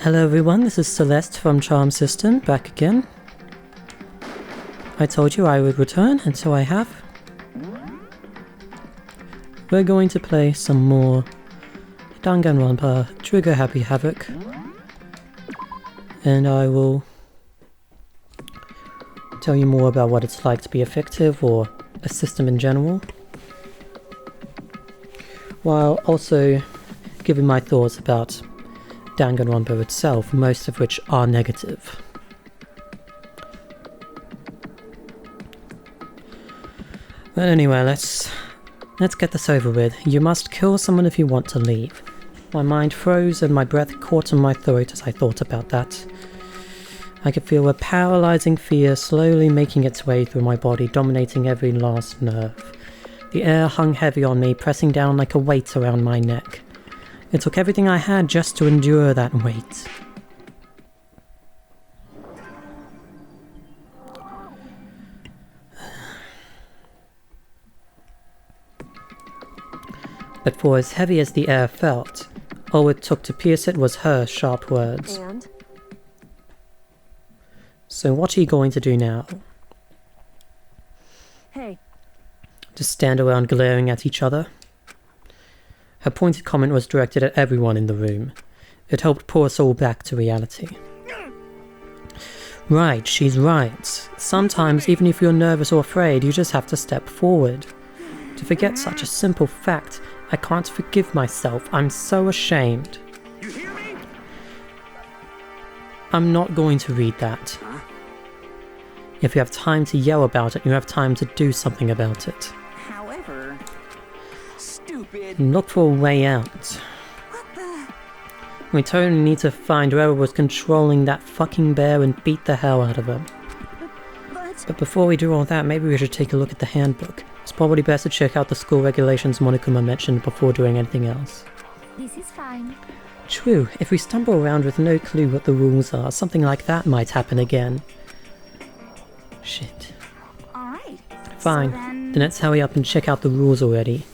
Hello everyone, this is Celeste from Charm System, back again. I told you I would return, and so I have. We're going to play some more Danganronpa Trigger Happy Havoc. And I will tell you more about what it's like to be a fictive or a system in general, while also giving my thoughts about Danganronpa itself, most of which are negative. But anyway, let's get this over with. You must kill someone if you want to leave. My mind froze and my breath caught in my throat as I thought about that. I could feel a paralyzing fear slowly making its way through my body, dominating every last nerve. The air hung heavy on me, pressing down like a weight around my neck. It took everything I had just to endure that weight. But for as heavy as the air felt, all it took to pierce it was her sharp words. And? So what are you going to do now? Hey. Just stand around glaring at each other? Her pointed comment was directed at everyone in the room. It helped pull us all back to reality. Right, she's right. Sometimes, even if you're nervous or afraid, you just have to step forward. To forget such a simple fact, I can't forgive myself. I'm so ashamed. You hear me? I'm not going to read that. If you have time to yell about it, you have time to do something about it. However, stupid. And look for a way out. What the? We totally need to find whoever was controlling that fucking bear and beat the hell out of him. But before we do all that, maybe we should take a look at the handbook. It's probably best to check out the school regulations Monokuma mentioned before doing anything else. This is fine. True, if we stumble around with no clue what the rules are, something like that might happen again. Shit. Alright. Fine, So then let's hurry up and check out the rules already.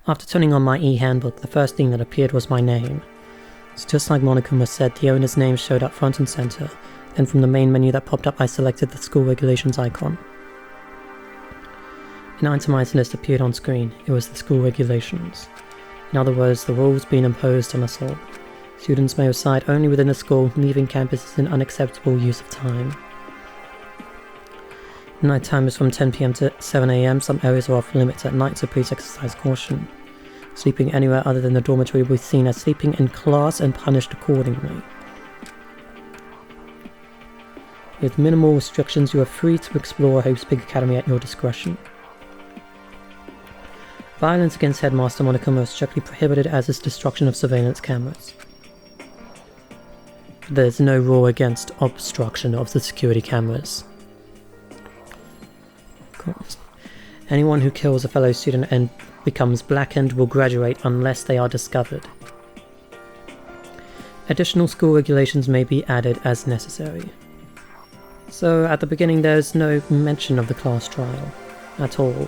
After turning on my e-handbook, the first thing that appeared was my name. It's just like Monokuma said, the owner's name showed up front and center. Then from the main menu that popped up, I selected the school regulations icon. An itemized list appeared on screen. It was the school regulations. In other words, the rules being imposed on us all. Students may reside only within the school, leaving campus is an unacceptable use of time. Nighttime is from 10 PM to 7 AM. Some areas are off limits at night, so please exercise caution. Sleeping anywhere other than the dormitory will be seen as sleeping in class and punished accordingly. With minimal restrictions, you are free to explore Hope's Big Academy at your discretion. Violence against Headmaster Monokuma is strictly prohibited, as is destruction of surveillance cameras. There's no rule against obstruction of the security cameras. Cool. Anyone who kills a fellow student and becomes blackened will graduate unless they are discovered. Additional school regulations may be added as necessary. So at the beginning there's no mention of the class trial at all.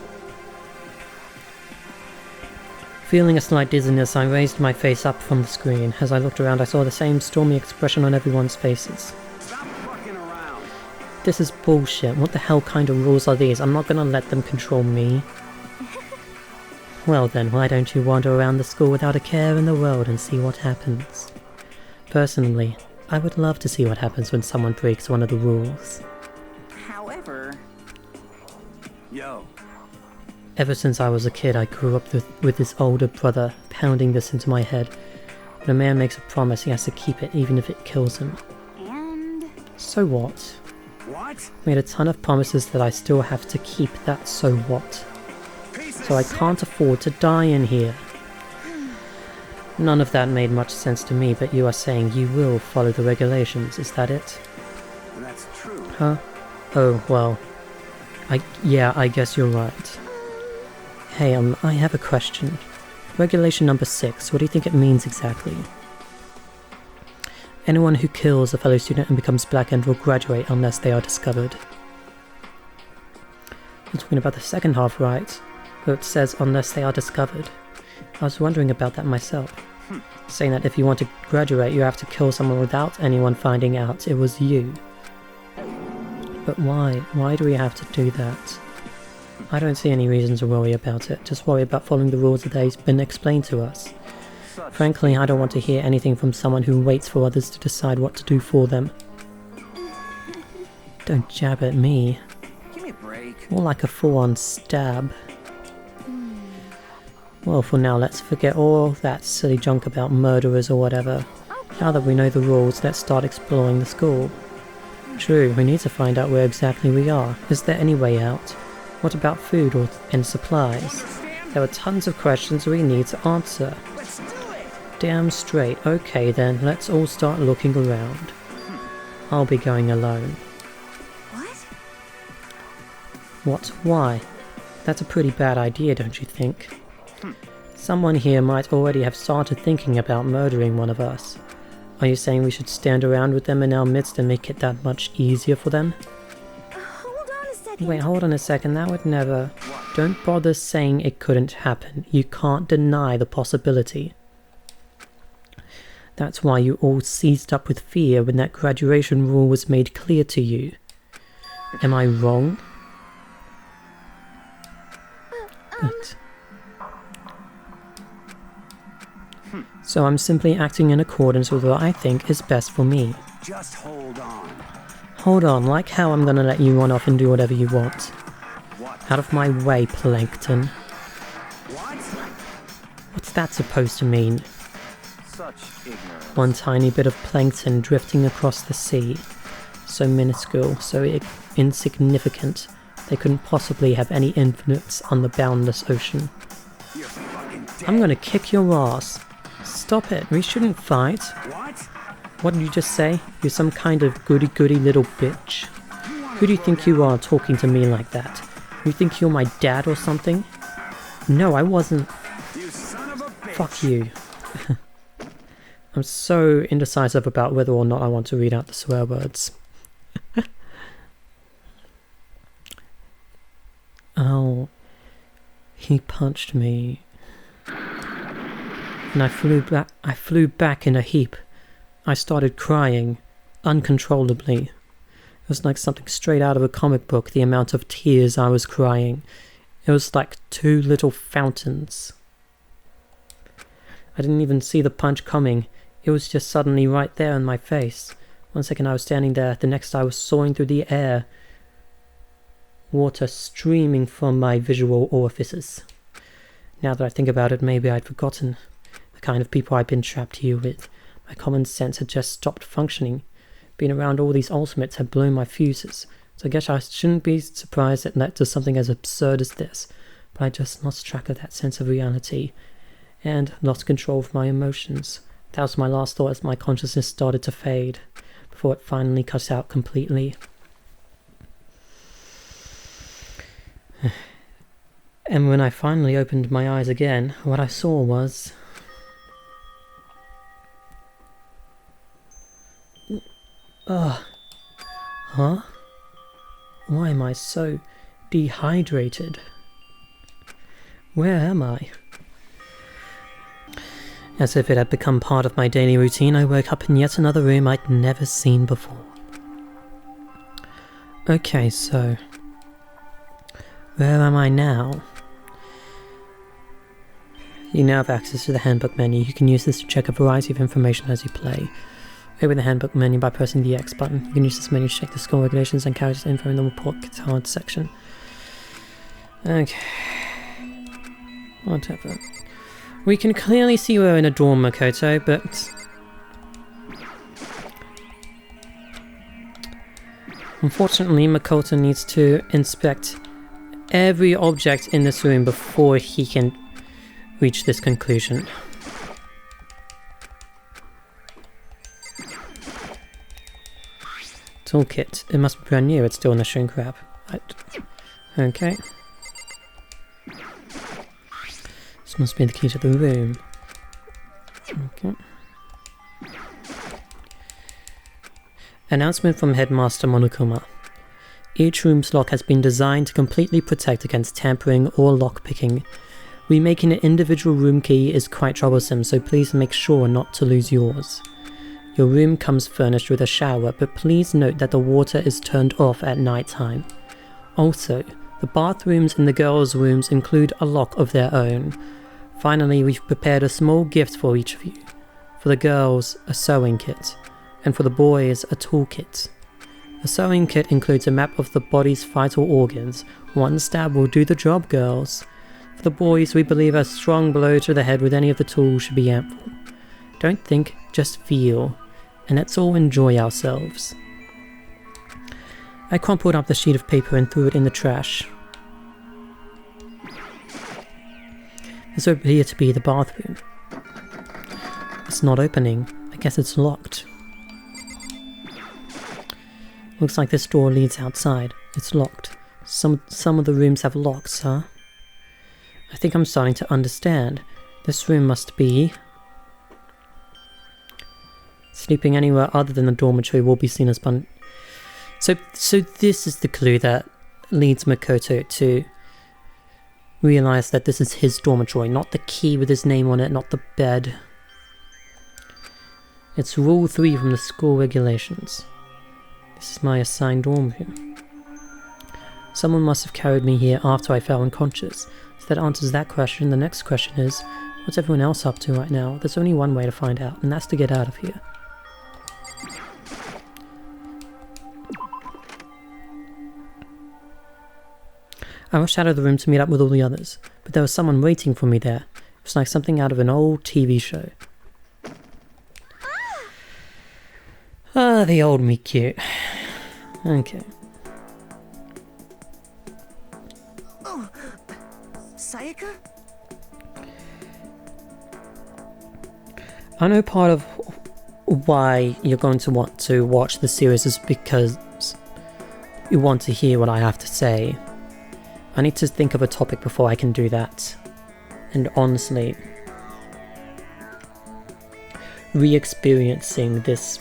Feeling a slight dizziness, I raised my face up from the screen. As I looked around, I saw the same stormy expression on everyone's faces. Stop fucking around. This is bullshit. What the hell kind of rules are these? I'm not gonna let them control me. Well then, why don't you wander around the school without a care in the world and see what happens? Personally, I would love to see what happens when someone breaks one of the rules. However, yo. Ever since I was a kid, I grew up with this older brother pounding this into my head. When a man makes a promise, he has to keep it, even if it kills him. And So what? What? Made a ton of promises that I still have to keep. That so what? So I can't afford to die in here. None of that made much sense to me, but you are saying you will follow the regulations, is that it? That's true. Huh? Oh, well. I guess you're right. Hey, I have a question. Regulation number 6, what do you think it means exactly? Anyone who kills a fellow student and becomes blackened will graduate unless they are discovered. You're talking about the second half, right? where it says unless they are discovered. I was wondering about that myself. Saying that if you want to graduate, you have to kill someone without anyone finding out it was you. But why? Why do we have to do that? I don't see any reason to worry about it. Just worry about following the rules that have been explained to us. Frankly, I don't want to hear anything from someone who waits for others to decide what to do for them. Don't jab at me. Give me a break. More like a full-on stab. Well, for now, let's forget all that silly junk about murderers or whatever. Now that we know the rules, let's start exploring the school. True, we need to find out where exactly we are. Is there any way out? What about food and supplies? There are tons of questions we need to answer. Let's do it. Damn straight. Okay then, let's all start looking around. I'll be going alone. What? What? Why? That's a pretty bad idea, don't you think? Someone here might already have started thinking about murdering one of us. Are you saying we should stand around with them in our midst and make it that much easier for them? Hold on a second. Wait, hold on a second, that would never... Don't bother saying it couldn't happen. You can't deny the possibility. That's why you all seized up with fear when that graduation rule was made clear to you. Am I wrong? But... So I'm simply acting in accordance with what I think is best for me. Just hold on. Hold on, like how I'm gonna let you run off and do whatever you want. What? Out of my way, Plankton. What? What's that supposed to mean? Such ignorance. One tiny bit of plankton drifting across the sea. So minuscule, so insignificant, they couldn't possibly have any influence on the boundless ocean. You're fucking dead. I'm gonna kick your ass. Stop it, we shouldn't fight. What? What did you just say? You're some kind of goody-goody little bitch. Who do you think you are talking to me like that? You think you're my dad or something? No, I wasn't. You son of a bitch. Fuck you. I'm so indecisive about whether or not I want to read out the swear words. Oh, he punched me. And I flew back in a heap. I started crying, uncontrollably. It was like something straight out of a comic book, the amount of tears I was crying. It was like 2 little fountains. I didn't even see the punch coming. It was just suddenly right there in my face. One second I was standing there, the next I was soaring through the air. Water streaming from my visual orifices. Now that I think about it, maybe I'd forgotten the kind of people I'd been trapped here with. My common sense had just stopped functioning. Being around all these ultimates had blown my fuses. So I guess I shouldn't be surprised it led to something as absurd as this. But I just lost track of that sense of reality. And lost control of my emotions. That was my last thought as my consciousness started to fade. Before it finally cut out completely. And when I finally opened my eyes again, what I saw was... Ugh. Huh? Why am I so dehydrated? Where am I? As if it had become part of my daily routine, I woke up in yet another room I'd never seen before. Okay, so... where am I now? You now have access to the handbook menu. You can use this to check a variety of information as you play. Open the handbook menu by pressing the X button. You can use this menu to check the score regulations and characters info in the report card section. Okay. Whatever. We can clearly see we're in a dorm, Makoto, but... unfortunately, Makoto needs to inspect every object in this room before he can reach this conclusion. Toolkit. It must be brand new. It's still in the shrink wrap. Right. Okay. This must be the key to the room. Okay. Announcement from Headmaster Monokuma. Each room's lock has been designed to completely protect against tampering or lockpicking. Remaking an individual room key is quite troublesome, so please make sure not to lose yours. Your room comes furnished with a shower, but please note that the water is turned off at night time. Also, the bathrooms in the girls' rooms include a lock of their own. Finally, we've prepared a small gift for each of you. For the girls, a sewing kit, and for the boys, a toolkit. The sewing kit includes a map of the body's vital organs. One stab will do the job, girls. For the boys, we believe a strong blow to the head with any of the tools should be ample. Don't think, just feel, and let's all enjoy ourselves. I crumpled up the sheet of paper and threw it in the trash. This would appear to be the bathroom. It's not opening. I guess it's locked. Looks like this door leads outside. It's locked. Some of the rooms have locks, huh? I think I'm starting to understand. This room must be... Sleeping anywhere other than the dormitory will be seen as So this is the clue that leads Makoto to realize that this is his dormitory, not the key with his name on it, not the bed. It's rule 3 from the school regulations. This is my assigned dorm room. Someone must have carried me here after I fell unconscious. If that answers that question, the next question is, what's everyone else up to right now? There's only one way to find out, and that's to get out of here. I rushed out of the room to meet up with all the others, but there was someone waiting for me there. It was like something out of an old TV show. Ah, the old me cute. Okay. Oh, Sayaka? I know part of why you're going to want to watch the series is because you want to hear what I have to say. I need to think of a topic before I can do that. And honestly, re-experiencing this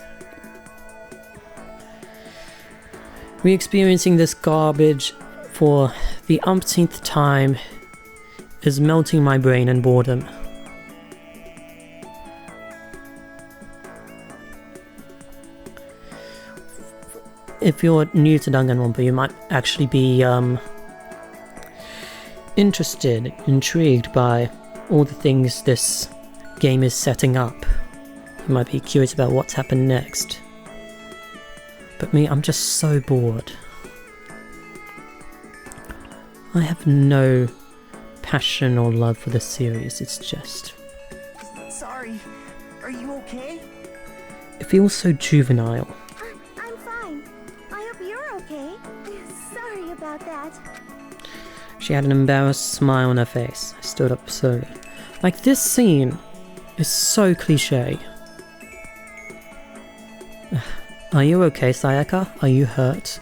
garbage for the umpteenth time is melting my brain in boredom. If you're new to Danganronpa, you might actually be interested, intrigued by all the things this game is setting up. You might be curious about what's happened next. But me, I'm just so bored. I have no passion or love for this series, it's just... Sorry. Are you okay? It feels so juvenile. I'm fine. I hope you're okay. Sorry about that. She had an embarrassed smile on her face. I stood up slowly. Like, this scene is so cliché. Are you okay, Sayaka? Are you hurt?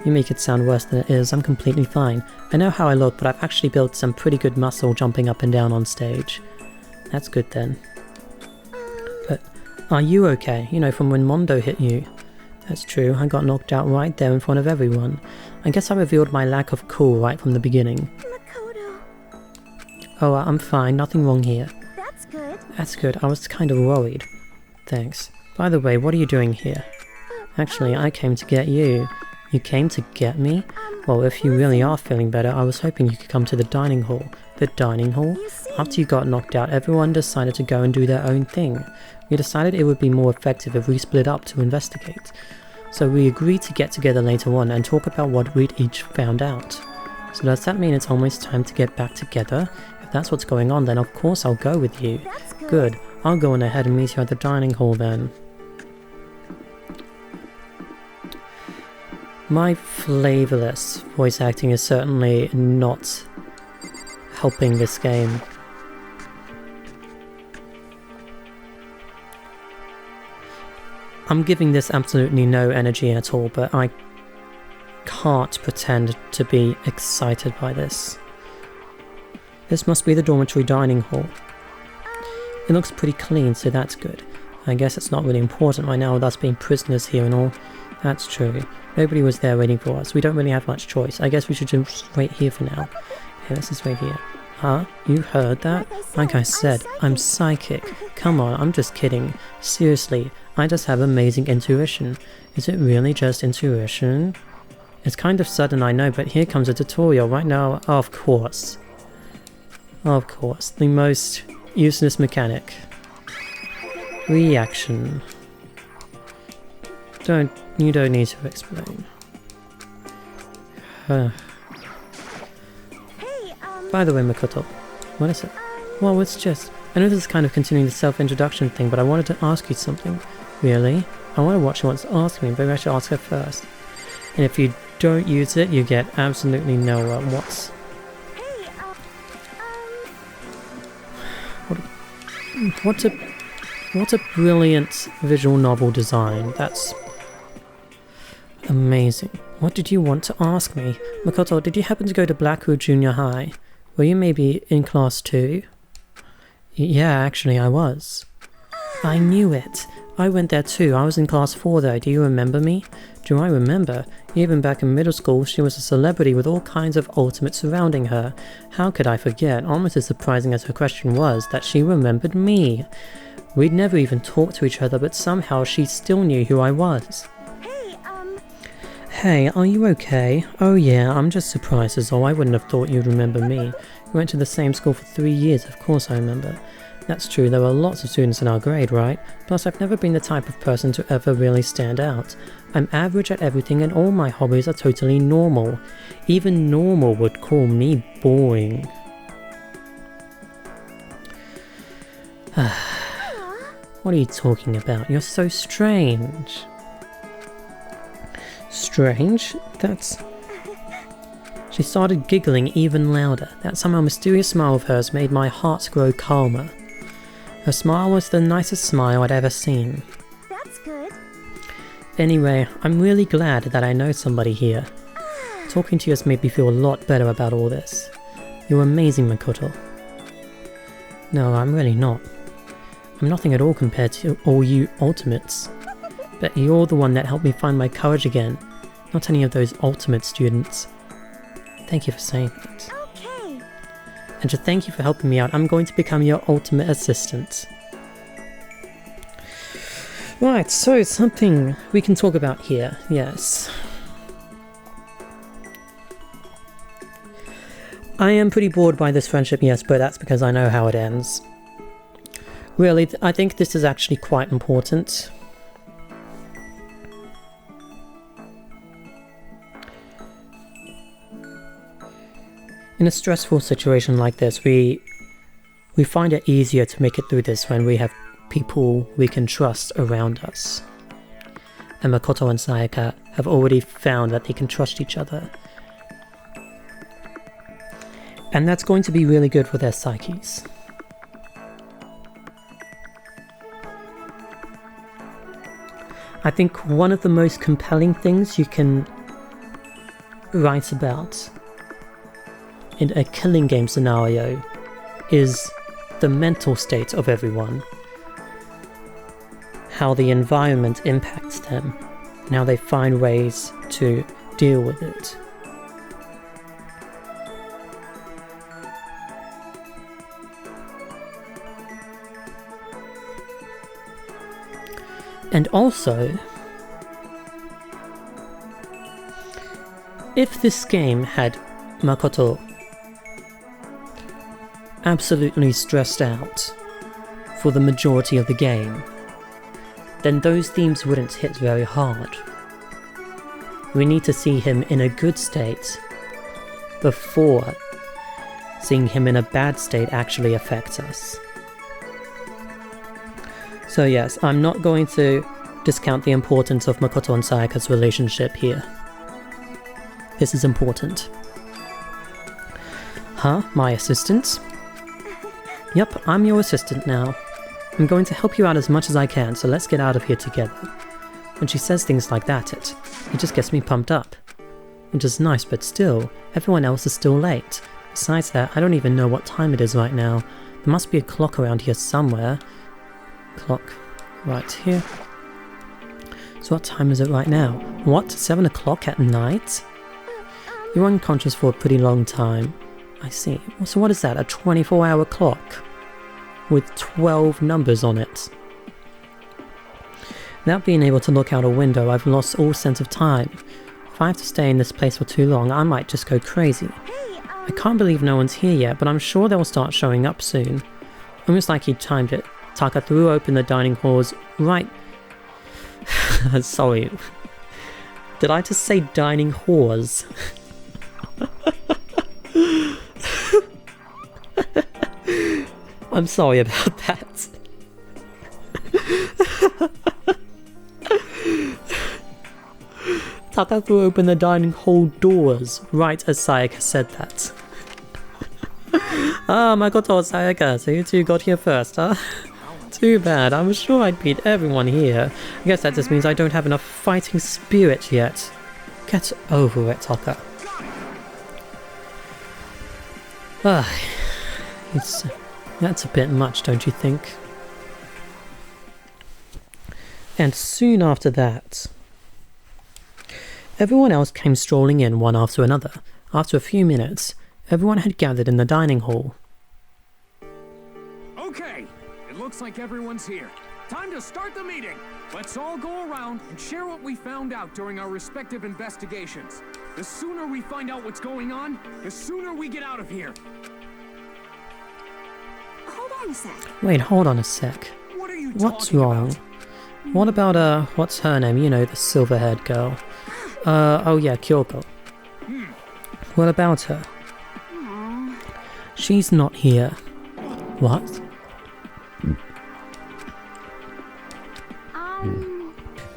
You make it sound worse than it is. I'm completely fine. I know how I look, but I've actually built some pretty good muscle jumping up and down on stage. That's good then. But are you okay? You know, from when Mondo hit you. That's true, I got knocked out right there in front of everyone. I guess I revealed my lack of cool right from the beginning. Makoto. Oh, I'm fine, nothing wrong here. That's good. That's good, I was kind of worried. Thanks. By the way, what are you doing here? Actually, I came to get you. You came to get me? Well, if you really are feeling better, I was hoping you could come to the dining hall. The dining hall? After you got knocked out, everyone decided to go and do their own thing. We decided it would be more effective if we split up to investigate. So we agreed to get together later on and talk about what we'd each found out. So does that mean it's almost time to get back together? If that's what's going on, then of course I'll go with you. That's good. Good. I'll go on ahead and meet you at the dining hall then. My flavourless voice acting is certainly not helping this game. I'm giving this absolutely no energy at all, but I can't pretend to be excited by this. This must be the dormitory dining hall. It looks pretty clean, so that's good. I guess it's not really important right now with us being prisoners here and all. That's true. Nobody was there waiting for us. We don't really have much choice. I guess we should just wait here for now. Okay, let's just wait here. Huh? You heard that? Like I said, I'm psychic. Come on, I'm just kidding. Seriously, I just have amazing intuition. Is it really just intuition? It's kind of sudden, I know, but here comes a tutorial right now. Of course. Of course. The most useless mechanic. Reaction. You don't need to explain. By the way, Makoto, what is it? Well, it's just... I know this is kind of continuing the self-introduction thing, but I wanted to ask you something. Really? I wonder what she wants to ask me, maybe I should ask her first. And if you don't use it, you get absolutely no what's... What a brilliant visual novel design. That's... amazing. What did you want to ask me? Makoto, did you happen to go to Blackwood Junior High? Were you maybe in class 2? Yeah, actually I was. I knew it. I went there too. I was in class 4 though. Do you remember me? Do I remember? Even back in middle school, she was a celebrity with all kinds of ultimates surrounding her. How could I forget, almost as surprising as her question was, that she remembered me? We'd never even talked to each other, but somehow she still knew who I was. Hey, are you okay? Oh yeah, I'm just surprised as all. I wouldn't have thought you'd remember me. We went to the same school for 3 years, of course I remember. That's true, there were lots of students in our grade, right? Plus I've never been the type of person to ever really stand out. I'm average at everything and all my hobbies are totally normal. Even normal would call me boring. What are you talking about? You're so strange. Strange? That's... She started giggling even louder. That somehow mysterious smile of hers made my heart grow calmer. Her smile was the nicest smile I'd ever seen. That's good. Anyway, I'm really glad that I know somebody here. Talking to you has made me feel a lot better about all this. You're amazing, Makoto. No, I'm really not. I'm nothing at all compared to all you ultimates. But you're the one that helped me find my courage again, not any of those ultimate students. Thank you for saying that. Okay. And to thank you for helping me out, I'm going to become your ultimate assistant. Right, so something we can talk about here, yes. I am pretty bored by this friendship, yes, but that's because I know how it ends. Really, I think this is actually quite important. In a stressful situation like this, we find it easier to make it through this when we have people we can trust around us. And Makoto and Sayaka have already found that they can trust each other. And that's going to be really good for their psyches. I think one of the most compelling things you can write about in a killing game scenario is the mental state of everyone. How the environment impacts them, and how they find ways to deal with it. And also, if this game had Makoto absolutely stressed out for the majority of the game, then those themes wouldn't hit very hard. We need to see him in a good state before seeing him in a bad state actually affects us. So yes, I'm not going to discount the importance of Makoto and Sayaka's relationship here. This is important. Huh? My assistant? Yep, I'm your assistant now. I'm going to help you out as much as I can, so let's get out of here together. When she says things like that, it just gets me pumped up. Which is nice, but still, everyone else is still late. Besides that, I don't even know what time it is right now. There must be a clock around here somewhere. Clock. right here. So what time is it right now? What? 7 o'clock at night? You're unconscious for a pretty long time. I see. So what is that? A 24-hour clock? With 12 numbers on it. Without being able to look out a window, I've lost all sense of time. If I have to stay in this place for too long, I might just go crazy. I can't believe no one's here yet, but I'm sure they'll start showing up soon. Almost like he timed it. Taka threw open the dining halls right... Sorry. Did I just say dining halls? I'm sorry about that. Taka threw open the dining hall doors right as Sayaka said that. Ah, Makoto, Sayaka, so you two got here first, huh? Too bad, I was sure I'd beat everyone here. I guess that just means I don't have enough fighting spirit yet. Get over it, Taka. That's a bit much, don't you think? And soon after that, everyone else came strolling in one after another. After a few minutes, everyone had gathered in the dining hall. Okay, it looks like everyone's here. Time to start the meeting. Let's all go around and share what we found out during our respective investigations. The sooner we find out what's going on, the sooner we get out of here. Hold on a sec. Wait, hold on a sec. What are you What's talking wrong? about? What about, what's her name? You know, the silver-haired girl. Oh yeah, Kyoko. What about her? She's not here. What?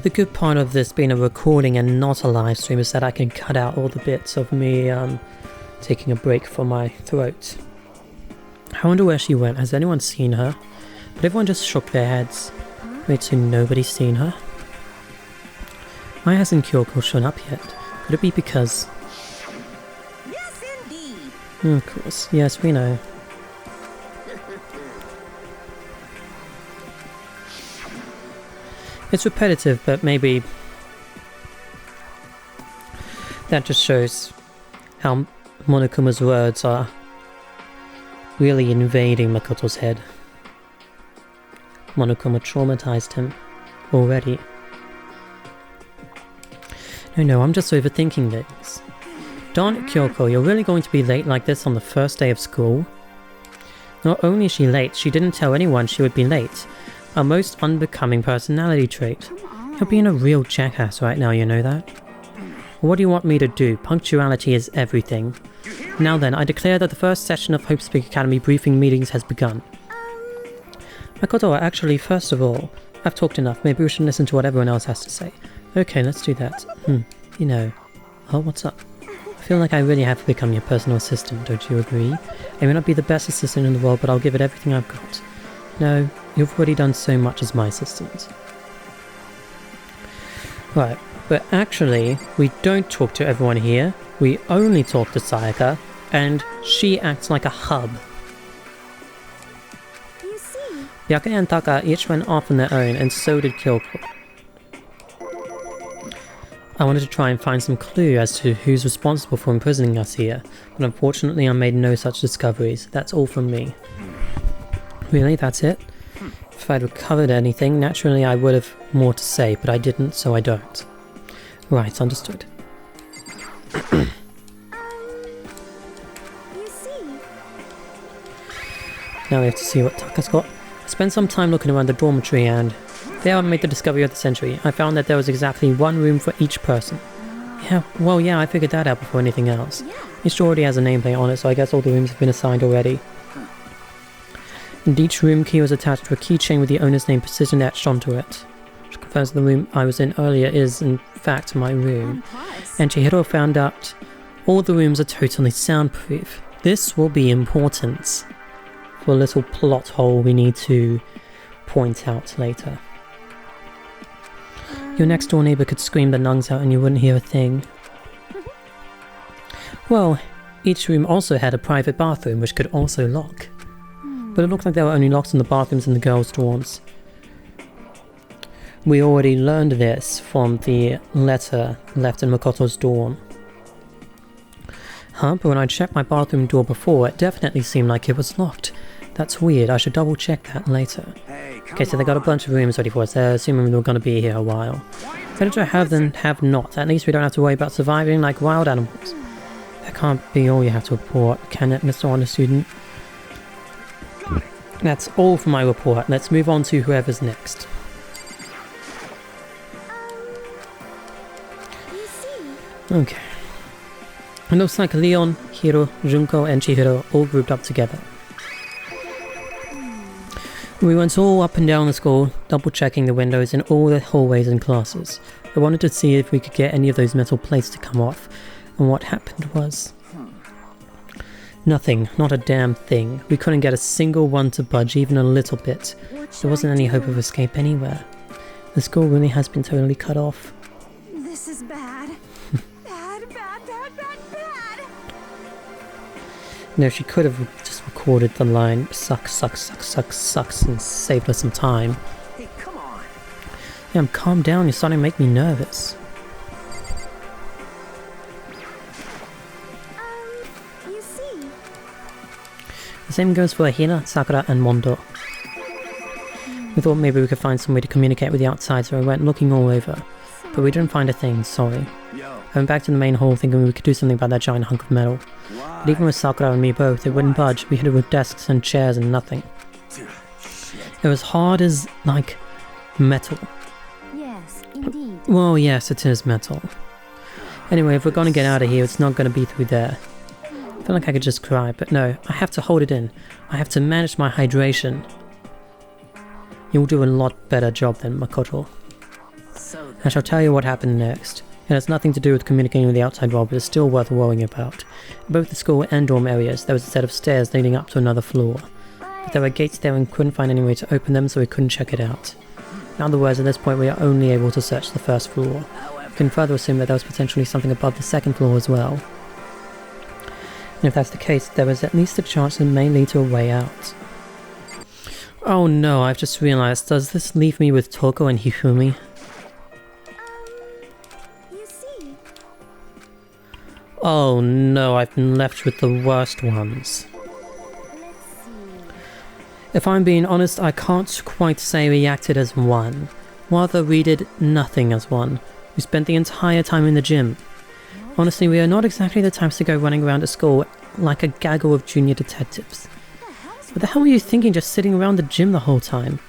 The good part of this being a recording and not a live stream is that I can cut out all the bits of me, taking a break from my throat. I wonder where she went. Has anyone seen her? But everyone just shook their heads. Wait, so nobody's seen her? Why hasn't Kyoko shown up yet? Could it be because... Yes, indeed. Of course, yes, we know. It's repetitive, but maybe... that just shows how Monokuma's words are really invading Makoto's head. Monokuma traumatized him already. No, I'm just overthinking things. Darn it, Kyoko, you're really going to be late like this on the first day of school? Not only is she late, she didn't tell anyone she would be late. A most unbecoming personality trait. You're being a real jackass right now, you know that? What do you want me to do? Punctuality is everything. Now then, I declare that the first session of Hope Speak Academy briefing meetings has begun. Makoto, actually, first of all, I've talked enough. Maybe we should listen to what everyone else has to say. Okay, let's do that. You know... Oh, what's up? I feel like I really have to become your personal assistant, don't you agree? I may not be the best assistant in the world, but I'll give it everything I've got. No, you've already done so much as my assistant. Right, but actually, we don't talk to everyone here. We only talk to Sayaka, and she acts like a hub. You see, Yaka and Taka each went off on their own, and so did Kyoko. I wanted to try and find some clue as to who's responsible for imprisoning us here, but unfortunately I made no such discoveries. That's all from me. Really, that's it? If I'd recovered anything, naturally I would have more to say, but I didn't, so I don't. Right, understood. you see, Now we have to see what Taka's got. I spent some time looking around the dormitory and there I made the discovery of the century. I found that there was exactly one room for each person. Yeah, I figured that out before anything else. Each already has a nameplate on it, so I guess all the rooms have been assigned already. And each room key was attached to a keychain with the owner's name precision etched onto it. Which confirms the room I was in earlier is, in fact, my room. And Chihiro found out all the rooms are totally soundproof. This will be important for a little plot hole we need to point out later. Your next door neighbour could scream their lungs out and you wouldn't hear a thing. Well, each room also had a private bathroom which could also lock. But it looked like there were only locks on the bathrooms in the girls' dorms. We already learned this from the letter left in Makoto's dorm. Huh, but when I checked my bathroom door before, it definitely seemed like it was locked. That's weird, I should double check that later. Okay, so they got a bunch of rooms ready for us. They're assuming we're going to be here a while. Better to have than have not. At least we don't have to worry about surviving like wild animals. That can't be all you have to report, can it, Mr. Honor Student? That's all for my report. Let's move on to whoever's next. Okay. It looks like Leon, Hiro, Junko, and Chihiro all grouped up together. We went all up and down the school, double checking the windows in all the hallways and classes. I wanted to see if we could get any of those metal plates to come off, and what happened was... nothing, not a damn thing. We couldn't get a single one to budge even a little bit. There wasn't any hope of escape anywhere. The school really has been totally cut off. This is bad. Bad, bad, bad, bad, bad. No, she could have just recorded the line sucks, sucks, sucks, sucks, sucks and saved us some time. Hey, come on. Yeah, calm down, you're starting to make me nervous. You see. The same goes for Hina, Sakura, and Mondo. We thought maybe we could find some way to communicate with the outside, so I went looking all over. But we didn't find a thing, sorry. I went back to the main hall thinking we could do something about that giant hunk of metal. But even with Sakura and me both, it wouldn't budge. We hit it with desks and chairs and nothing. It was hard as, like, metal. Yes, indeed. Well, yes, it is metal. Anyway, if we're gonna get out of here, it's not gonna be through there. I feel like I could just cry, but no, I have to hold it in. I have to manage my hydration. You'll do a lot better job than Makoto. I shall tell you what happened next. It has nothing to do with communicating with the outside world, but it's still worth worrying about. In both the school and dorm areas, there was a set of stairs leading up to another floor. But there were gates there and couldn't find any way to open them, so we couldn't check it out. In other words, at this point we are only able to search the first floor. We can further assume that there was potentially something above the second floor as well. And if that's the case, there is at least a chance it may lead to a way out. Oh no, I've just realized, does this leave me with Toko and Hifumi? You see. Oh no, I've been left with the worst ones. Let's see. If I'm being honest, I can't quite say we acted as one. Rather, we did nothing as one. We spent the entire time in the gym. Honestly, we are not exactly the types to go running around at school like a gaggle of junior detectives. What the hell were you thinking just sitting around the gym the whole time?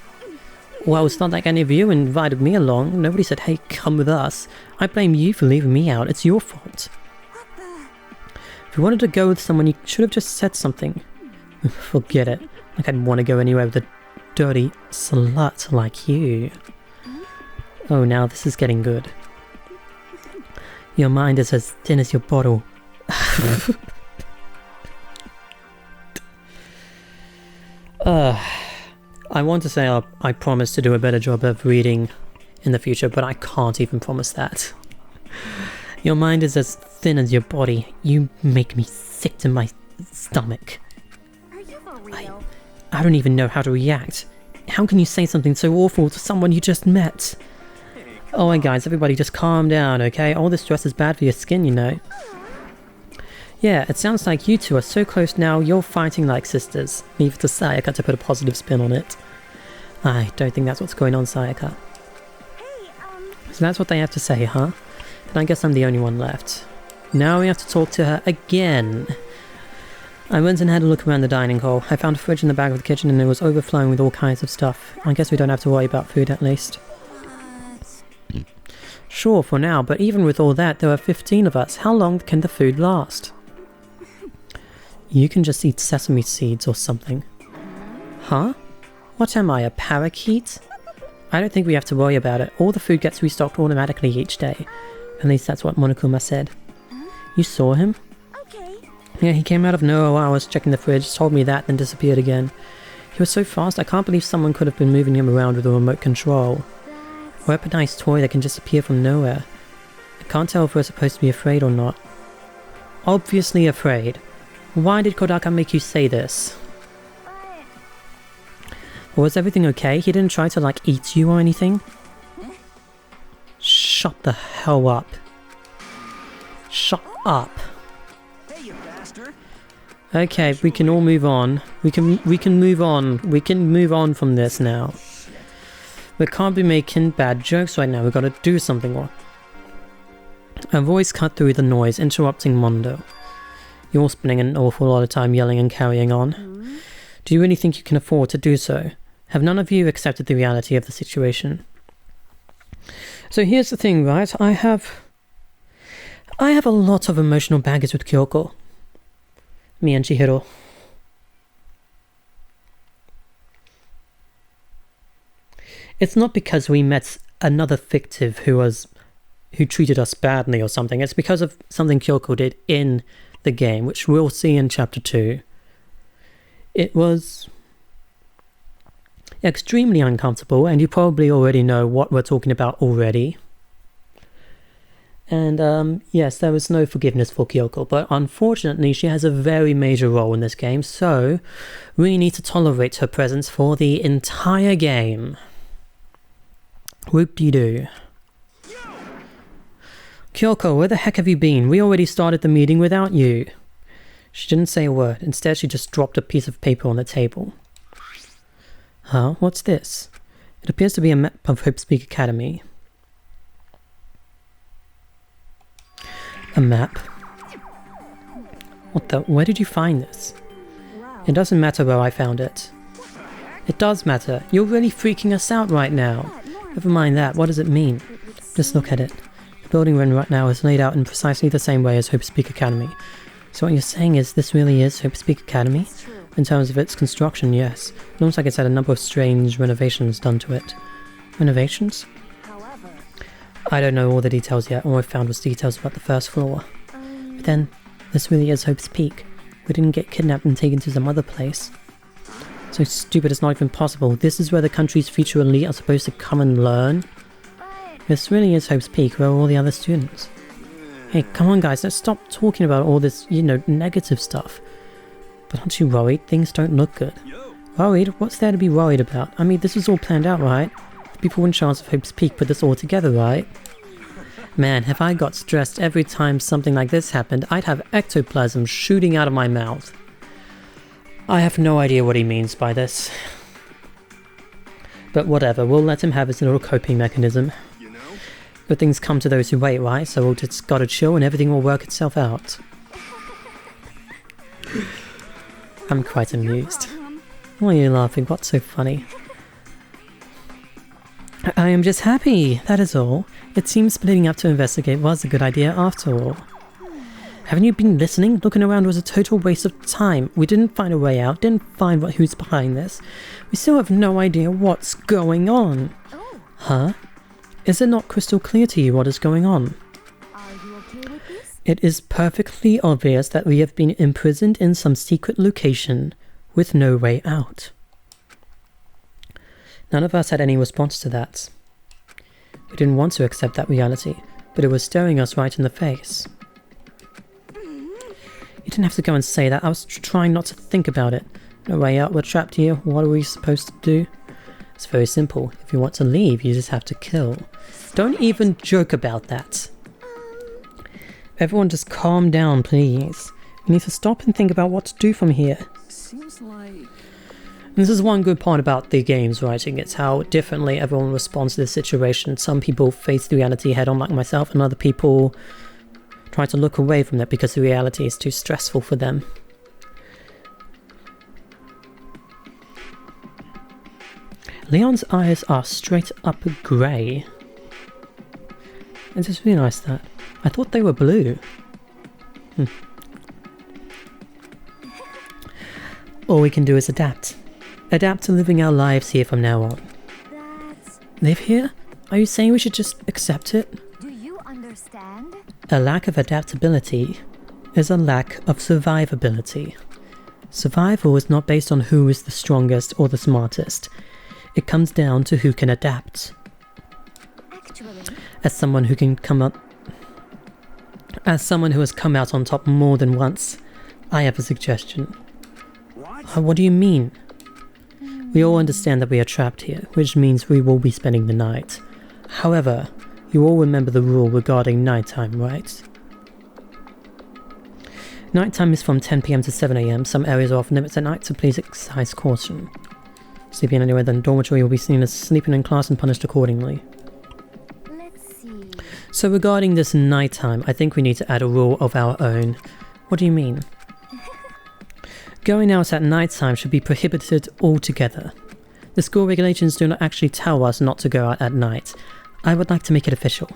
Well, it's not like any of you invited me along. Nobody said, hey, come with us. I blame you for leaving me out. It's your fault. What the? If you wanted to go with someone, you should have just said something. Forget it. Like I'd want to go anywhere with a dirty slut like you. Oh, now this is getting good. Your mind is as thin as your bottle. I want to say I promise to do a better job of reading in the future, but I can't even promise that. Your mind is as thin as your body. You make me sick to my stomach. Are you for real? I don't even know how to react. How can you say something so awful to someone you just met? Oh my guys, everybody just calm down, okay? All this stress is bad for your skin, you know. Yeah, it sounds like you two are so close now, you're fighting like sisters. Leave it to Sayaka to put a positive spin on it. I don't think that's what's going on, Sayaka. Hey, So that's what they have to say, huh? Then I guess I'm the only one left. Now we have to talk to her again. I went and had a look around the dining hall. I found a fridge in the back of the kitchen and it was overflowing with all kinds of stuff. I guess we don't have to worry about food at least. Sure, for now, but even with all that, there are 15 of us. How long can the food last? You can just eat sesame seeds or something. Huh? What am I, a parakeet? I don't think we have to worry about it. All the food gets restocked automatically each day. At least that's what Monokuma said. You saw him? okay. Yeah, he came out of nowhere while I was checking the fridge, told me that, then disappeared again. He was so fast, I can't believe someone could have been moving him around with a remote control. Weaponized toy that can just appear from nowhere. I can't tell if we're supposed to be afraid or not. Obviously afraid. Why did Kodaka make you say this? But Was everything okay? He didn't try to, like, eat you or anything? shut the hell up. Shut up. Hey, you bastard. Okay, we can all move on. We can move on. We can move on from this now. We can't be making bad jokes right now. We've got to do something more. A voice cut through the noise, interrupting Mondo. You're spending an awful lot of time yelling and carrying on. Do you really think you can afford to do so? Have none of you accepted the reality of the situation? So here's the thing, right? I have a lot of emotional baggage with Kyoko. Me and Chihiro. It's not because we met another fictive who treated us badly or something. It's because of something Kyoko did in the game, which we'll see in chapter 2. It was extremely uncomfortable, and you probably already know what we're talking about already. And yes, there was no forgiveness for Kyoko, but unfortunately she has a very major role in this game, so we need to tolerate her presence for the entire game. Whoop-de-doo. Kyoko, where the heck have you been? We already started the meeting without you. She didn't say a word. Instead, she just dropped a piece of paper on the table. Huh? What's this? It appears to be a map of Hope Speak Academy. A map? What the? Where did you find this? It doesn't matter where I found it. It does matter. You're really freaking us out right now. Never mind that. What does it mean? Just look at it. The building we're in right now is laid out in precisely the same way as Hope Speak Academy. So what you're saying is this really is Hope Speak Academy? In terms of its construction, yes. It looks like it's had a number of strange renovations done to it. Renovations? I don't know all the details yet. All I found was details about the first floor. But then, this really is Hope's Peak. We didn't get kidnapped and taken to some other place. So stupid it's not even possible. This is where the country's future elite are supposed to come and learn. This really is Hope's Peak, where are all the other students? Hey, come on guys, let's stop talking about all this, negative stuff. But aren't you worried? Things don't look good. Worried? What's there to be worried about? I mean, this was all planned out, right? The people in charge of Hope's Peak put this all together, right? Man, if I got stressed every time something like this happened, I'd have ectoplasm shooting out of my mouth. I have no idea what he means by this. But whatever, we'll let him have his little coping mechanism. Good things come to those who wait, right? So we'll just gotta chill and everything will work itself out. I'm quite amused. Why are you laughing? What's so funny? I am just happy, that is all. It seems splitting up to investigate was a good idea after all. Haven't you been listening? Looking around was a total waste of time. We didn't find a way out, didn't find who's behind this. We still have no idea what's going on. Huh? Is it not crystal clear to you what is going on? Are you okay with this? It is perfectly obvious that we have been imprisoned in some secret location with no way out. None of us had any response to that. We didn't want to accept that reality, but it was staring us right in the face. You didn't have to go and say that. I was trying not to think about it. No way out, we're trapped here. What are we supposed to do? It's very simple. If you want to leave, you just have to kill. Don't even joke about that. Everyone just calm down, please. We need to stop and think about what to do from here. Seems like... This is one good part about the game's writing. It's how differently everyone responds to this situation. Some people face the reality head on like myself, and other people try to look away from that because the reality is too stressful for them. Leon's eyes are straight up grey. I just realised that. I thought they were blue. All we can do is adapt. Adapt to living our lives here from now on. Live here? Are you saying we should just accept it? Do you understand? A lack of adaptability is a lack of survivability. Survival is not based on who is the strongest or the smartest. It comes down to who can adapt. Actually, As someone who has come out on top more than once, I have a suggestion. What do you mean? We all understand that we are trapped here, which means we will be spending the night. However, You all remember the rule regarding nighttime, right? Nighttime is from 10 PM to 7 AM. Some areas are off limits at night, so please exercise caution. Sleeping anywhere than dormitory will be seen as sleeping in class and punished accordingly. Let's see. So regarding this nighttime, I think we need to add a rule of our own. What do you mean? Going out at nighttime should be prohibited altogether. The school regulations do not actually tell us not to go out at night. I would like to make it official.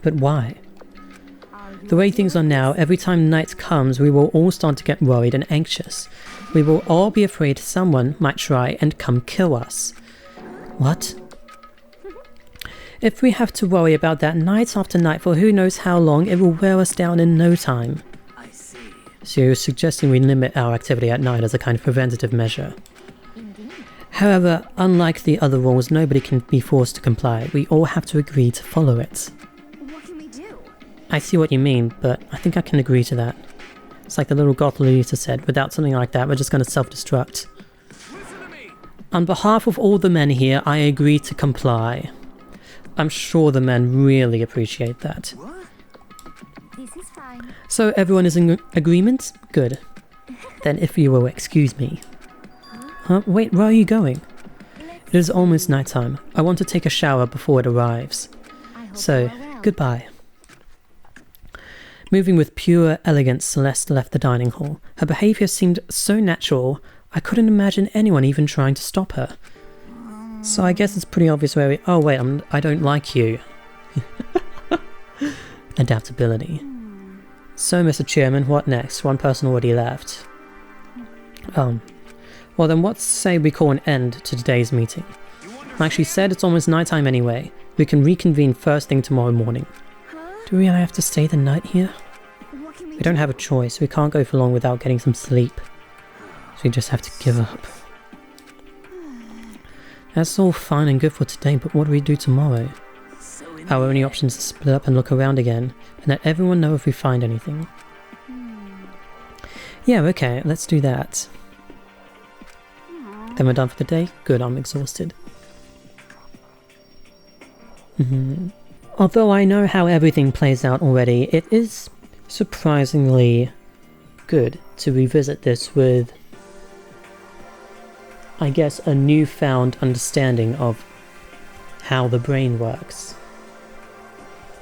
But why? The way things are now, every time night comes, we will all start to get worried and anxious. We will all be afraid someone might try and come kill us. What? If we have to worry about that night after night for who knows how long, it will wear us down in no time. I see. So you're suggesting we limit our activity at night as a kind of preventative measure. Indeed. However, unlike the other rules, nobody can be forced to comply. We all have to agree to follow it. What can we do? I see what you mean, but I think I can agree to that. It's like the little goth Lolita said, without something like that, we're just going to self-destruct. Listen to me. On behalf of all the men here, I agree to comply. I'm sure the men really appreciate that. What? This is fine. So everyone is in agreement? Good. Then if you will excuse me. Huh? Wait, where are you going? It is almost nighttime. I want to take a shower before it arrives. I hope So, you are well. goodbye. Moving with pure elegance, Celeste left the dining hall. Her behaviour seemed so natural, I couldn't imagine anyone even trying to stop her. So I guess it's pretty obvious where we... Oh wait, I don't like you. Adaptability. So, Mr. Chairman, what next? One person already left. Well then what say we call an end to today's meeting? Like she said, it's almost nighttime anyway. We can reconvene first thing tomorrow morning. Huh? Do we really have to stay the night here? What can we We don't have a choice. We can't go for long without getting some sleep. So we just have to give up. That's all fine and good for today, but what do we do tomorrow? So in Our the only end, option is to split up and look around again, and let everyone know if we find anything. Yeah, okay, let's do that. Then we're done for the day? Good, I'm exhausted. Although I know how everything plays out already, it is surprisingly good to revisit this with, I guess, a newfound understanding of how the brain works.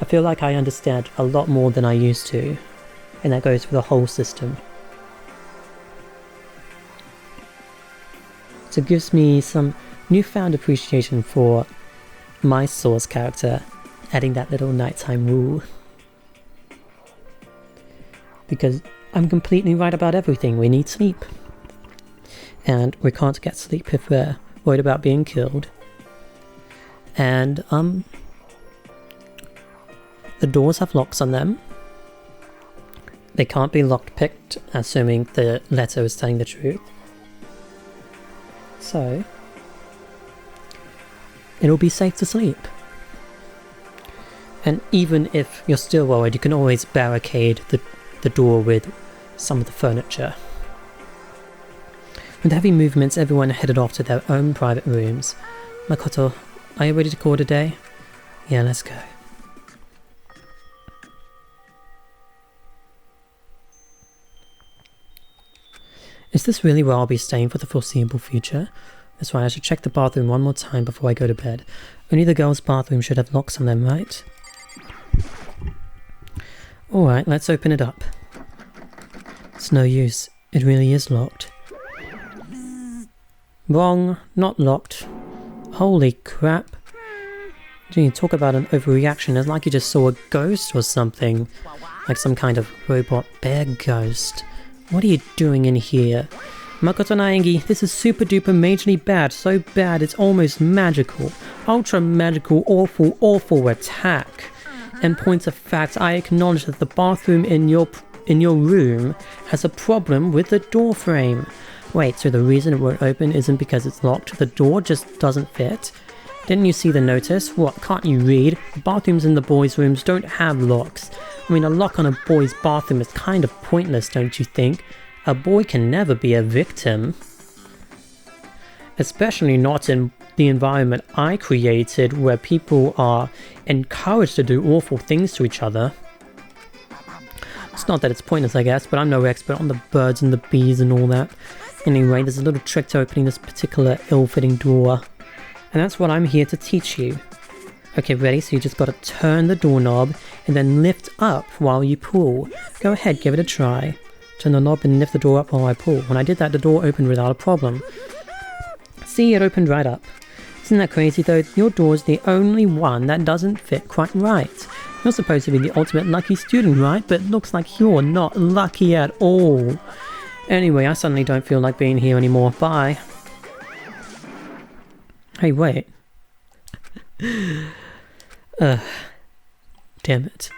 I feel like I understand a lot more than I used to, and that goes for the whole system. So it gives me some newfound appreciation for my source character adding that little nighttime rule. Because I'm completely right about everything, we need sleep. And we can't get sleep if we're worried about being killed. And, the doors have locks on them. They can't be lockpicked, assuming the letter is telling the truth. So, it'll be safe to sleep. And even if you're still worried, you can always barricade the door with some of the furniture. With heavy movements, everyone headed off to their own private rooms. Makoto, are you ready to call it a day? Yeah, let's go. Is this really where I'll be staying for the foreseeable future? That's why I should check the bathroom one more time before I go to bed. Only the girls' bathroom should have locks on them, right? Alright, let's open it up. It's no use. It really is locked. Wrong. Not locked. Holy crap. Gee, talk about an overreaction. It's like you just saw a ghost or something. Like some kind of robot bear ghost. What are you doing in here? Makoto Naengi, this is super duper majorly bad. So bad it's almost magical. Ultra magical, awful attack. In point of fact, I acknowledge that the bathroom in your room has a problem with the door frame. Wait, so the reason it won't open isn't because it's locked, the door just doesn't fit? Didn't you see the notice? What, can't you read? The bathrooms in the boys' rooms don't have locks. I mean, a lock on a boy's bathroom is kind of pointless, don't you think? A boy can never be a victim. Especially not in the environment I created where people are encouraged to do awful things to each other. It's not that it's pointless, I guess, but I'm no expert on the birds and the bees and all that. Anyway, there's a little trick to opening this particular ill-fitting door. And that's what I'm here to teach you. Okay, ready? So you just gotta turn the doorknob and then lift up while you pull. Go ahead, give it a try. Turn the knob and lift the door up while I pull. When I did that, the door opened without a problem. See, it opened right up. Isn't that crazy though? Your door's the only one that doesn't fit quite right. You're supposed to be the ultimate lucky student, right? But it looks like you're not lucky at all. Anyway, I suddenly don't feel like being here anymore. Bye. Hey, wait. Damn it.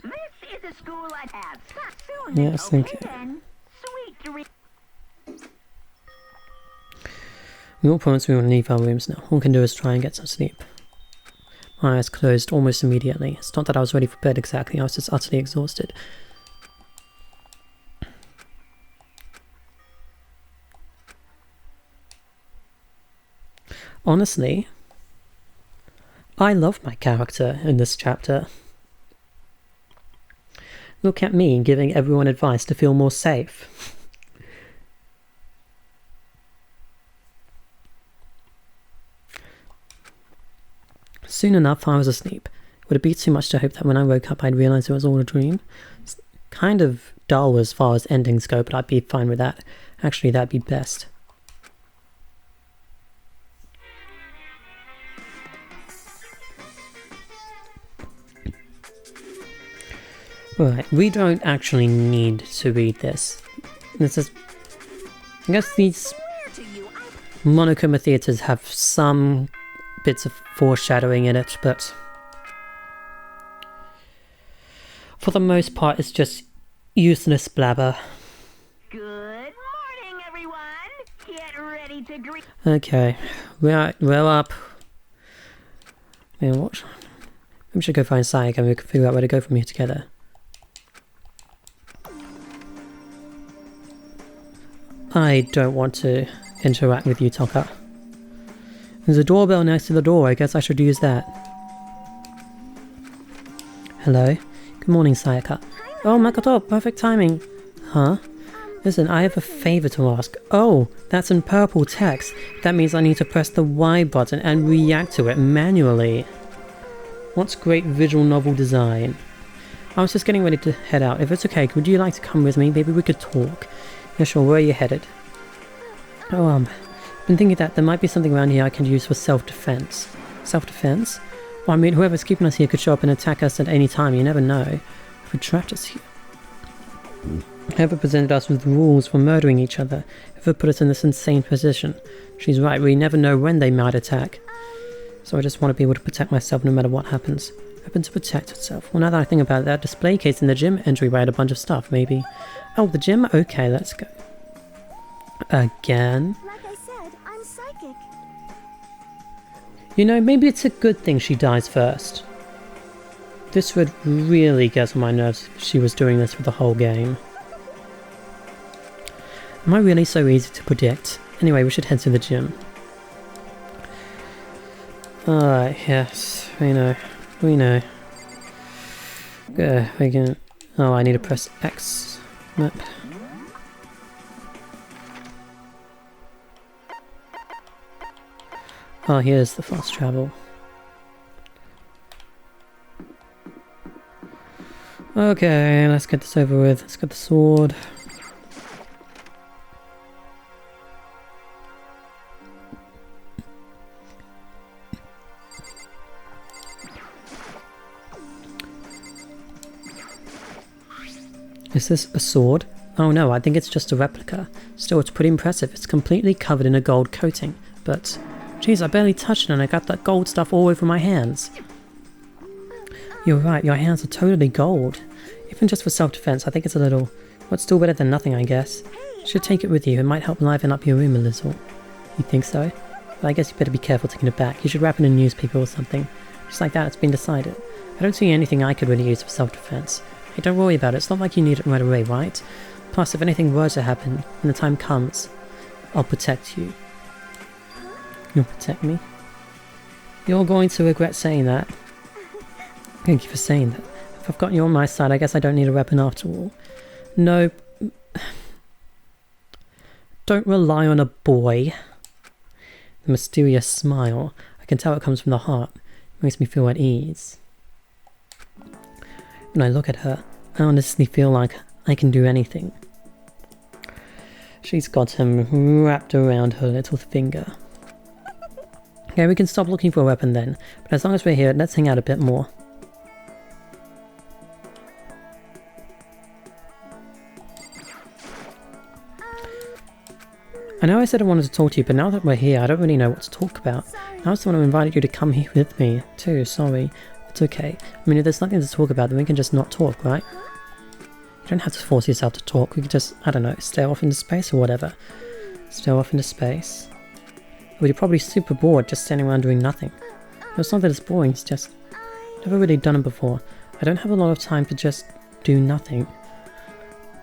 This is a school I'd have. Soon. Yes, thank you. Then. Sweet dreams. We all promise we will leave our rooms now. All we can do is try and get some sleep. My eyes closed almost immediately. It's not that I was ready for bed exactly, I was just utterly exhausted. Honestly, I love my character in this chapter. Look at me giving everyone advice to feel more safe. Soon enough, I was asleep. Would it be too much to hope that when I woke up I'd realise it was all a dream? It's kind of dull as far as endings go, but I'd be fine with that. Actually, that'd be best. Right, we don't actually need to read this. This is... I guess these monochroma theatres have some bits of foreshadowing in it, but for the most part it's just useless blabber. Good morning, everyone. Get ready to greet. Okay, we're up. Yeah, what? We should go find Sayaka and we can figure out where to go from here together. I don't want to interact with you, Toka. There's a doorbell next to the door, I guess I should use that. Hello? Good morning, Sayaka. Oh, Makoto, perfect timing. Huh? Listen, I have a favour to ask. Oh, that's in purple text. That means I need to press the Y button and react to it manually. What's great visual novel design? I was just getting ready to head out. If it's okay, would you like to come with me? Maybe we could talk. Yeah, sure, where are you headed? Oh, I've been thinking that there might be something around here I can use for self-defense. Self-defense? Well, I mean, whoever's keeping us here could show up and attack us at any time, you never know. Who trapped us here? Whoever presented us with rules for murdering each other, whoever put us in this insane position. She's right, we never know when they might attack. So I just want to be able to protect myself no matter what happens. Happen to protect itself. Well, now that I think about it, that display case in the gym entryway had a bunch of stuff, maybe. Oh, the gym? Okay, let's go. Again? Like I said, I'm psychic. You know, maybe it's a good thing she dies first. This would really get on my nerves if she was doing this for the whole game. Am I really so easy to predict? Anyway, we should head to the gym. Alright, yes, we know. We know. We can... Oh, I need to press X. Map. Oh, here's the fast travel. Okay, let's get this over with. Let's get the sword. Is this a sword? Oh no, I think it's just a replica. Still, it's pretty impressive. It's completely covered in a gold coating. But, geez, I barely touched it and I got that gold stuff all over my hands. You're right, your hands are totally gold. Even just for self-defense, I think it's a little... Well, it's still better than nothing, I guess. You should take it with you. It might help liven up your room a little. You think so? Well, I guess you better be careful taking it back. You should wrap it in newspaper or something. Just like that, it's been decided. I don't see anything I could really use for self-defense. Hey, don't worry about it. It's not like you need it right away, right? Plus, if anything were to happen, when the time comes, I'll protect you. You'll protect me? You're going to regret saying that. Thank you for saying that. If I've got you on my side, I guess I don't need a weapon after all. No. Don't rely on a boy. The mysterious smile. I can tell it comes from the heart. It makes me feel at ease. When I look at her, I honestly feel like I can do anything. She's got him wrapped around her little finger. Okay, we can stop looking for a weapon then. But as long as we're here, let's hang out a bit more. I know I said I wanted to talk to you, but now that we're here, I don't really know what to talk about. I was the one who invited you to come here with me, too, sorry. It's okay. I mean, if there's nothing to talk about, then we can just not talk, right? You don't have to force yourself to talk, we can just, I don't know, stare off into space or whatever. Stare off into space. Well, you're probably super bored just standing around doing nothing. No, it's not that it's boring, it's just... never really done it before. I don't have a lot of time to just do nothing.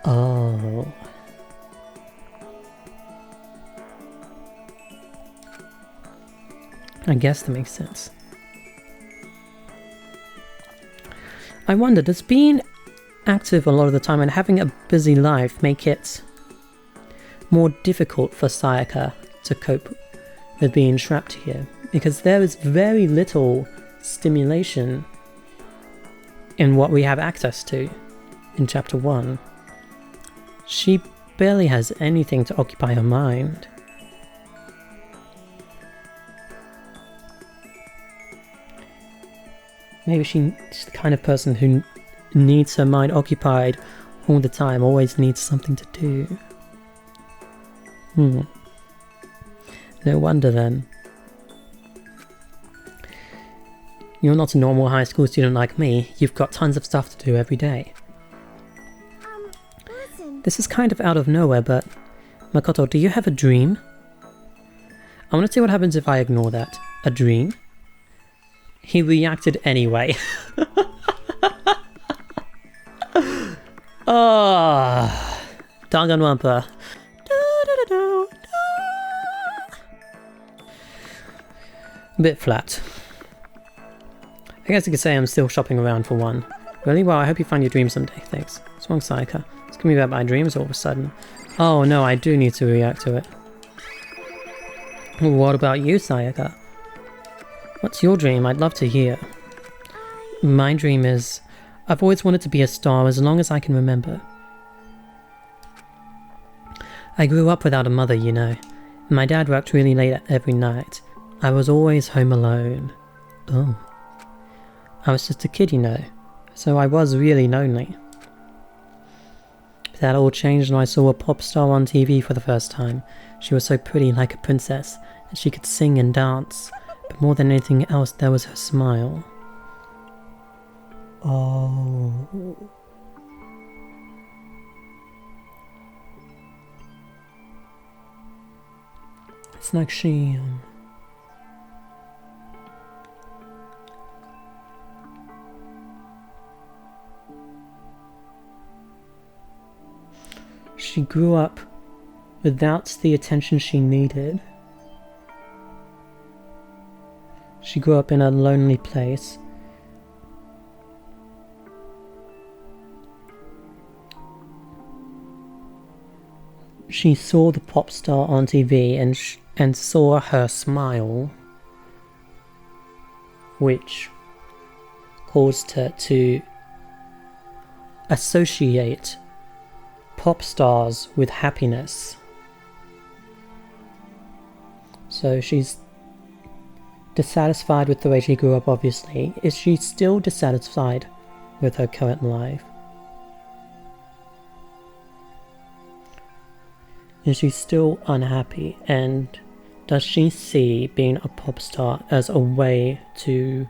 Oh... I guess that makes sense. I wonder, does being active a lot of the time and having a busy life make it more difficult for Sayaka to cope with being trapped here? Because there is very little stimulation in what we have access to in Chapter 1. She barely has anything to occupy her mind. Maybe she's the kind of person who needs her mind occupied all the time, always needs something to do. No wonder then. You're not a normal high school student like me. You've got tons of stuff to do every day. Listen. This is kind of out of nowhere, but... Makoto, do you have a dream? I want to see what happens if I ignore that. A dream? He reacted anyway. Ah, Danganronpa. A bit flat. I guess you could say I'm still shopping around for one. Really? Well, I hope you find your dream someday. Thanks. What's wrong, Sayaka? It's gonna be about my dreams all of a sudden. Oh no, I do need to react to it. What about you, Sayaka? What's your dream? I'd love to hear. My dream is... I've always wanted to be a star as long as I can remember. I grew up without a mother, you know. My dad worked really late every night. I was always home alone. Oh. I was just a kid, you know. So I was really lonely. That all changed when I saw a pop star on TV for the first time. She was so pretty, like a princess, and she could sing and dance. But more than anything else, there was her smile. Oh. It's like she... She grew up without the attention she needed. She grew up in a lonely place. She saw the pop star on TV and saw her smile, which caused her to associate pop stars with happiness. So she's dissatisfied with the way she grew up, obviously. Is she still dissatisfied with her current life? Is she still unhappy? And does she see being a pop star as a way to...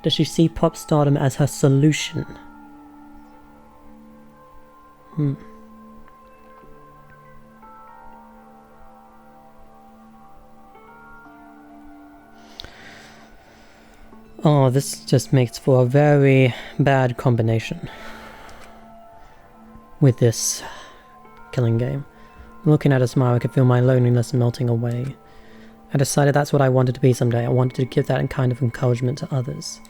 Does she see pop stardom as her solution? Oh, this just makes for a very bad combination with this killing game. Looking at a smile, I could feel my loneliness melting away. I decided that's what I wanted to be someday. I wanted to give that kind of encouragement to others.